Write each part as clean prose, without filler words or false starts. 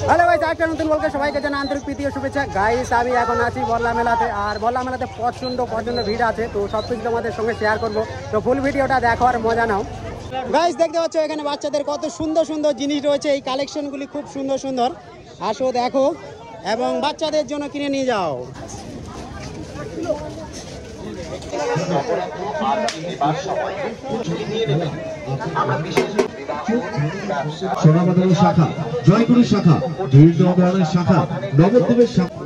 Hello guys, একটা নতুন ব্লগে সবাইকে জানাই আন্তরিক প্রীতি ও শুভেচ্ছা। গাইস আমি এখন আছি বল্লা মেলাতে, আর বল্লা মেলাতে প্রচণ্ড ভিড় আছে, তো সব কিছু তোমাদের সঙ্গে শেয়ার করবো। তো ফুল ভিডিওটা দেখো আর মজা নাও। গাইস দেখতে পাচ্ছ এখানে বাচ্চাদের কত সুন্দর সুন্দর জিনিস রয়েছে, এই কালেকশনগুলি খুব সুন্দর সুন্দর। আসো দেখো এবং বাচ্চাদের জন্য কিনে নিয়ে যাও।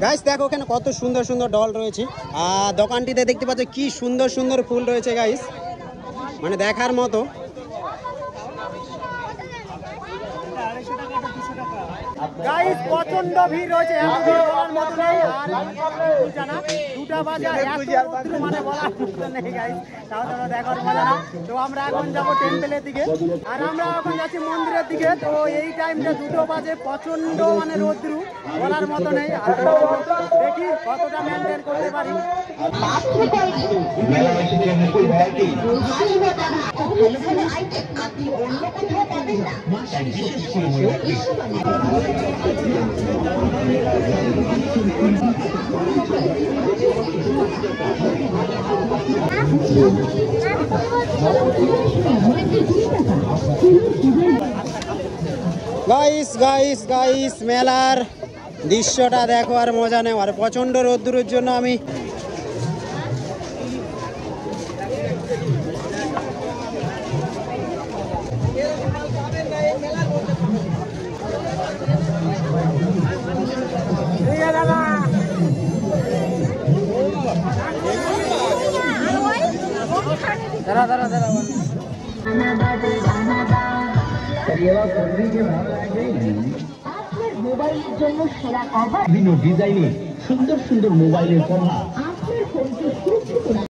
গাইস দেখো এখানে কত সুন্দর সুন্দর ডল রয়েছে, আর দোকানটিতে দেখতে পাচ্ছ কি সুন্দর সুন্দর ফুল রয়েছে গাইস, মানে দেখার মতো। গাইস প্রচন্ড ভিড় রয়েছে, এত ভিড় বলার মতো নেই। আর জানা 2টা বাজে মানে বলার মতো নেই গাইস, তাও তোমরা দেখার মজা না। তো আমরা এখন যাবো টেম্পলের দিকে, আর আমরা এখন যাচ্ছি মন্দিরের দিকে। তো এই টাইমটা 2টো বাজে, প্রচন্ড মানে রোদ্রু বলার মতো নেই। আর দেখি কতটা মেনটেন করতে পারি। গাইস গাইস গাইস মেলার দৃশ্যটা দেখো আর মজা নেও। আর প্রচন্ড রোদ্দুরের জন্য আমি মোবাইলের জন্য সেরা কভার, বিভিন্ন ডিজাইনের সুন্দর সুন্দর মোবাইলের কভার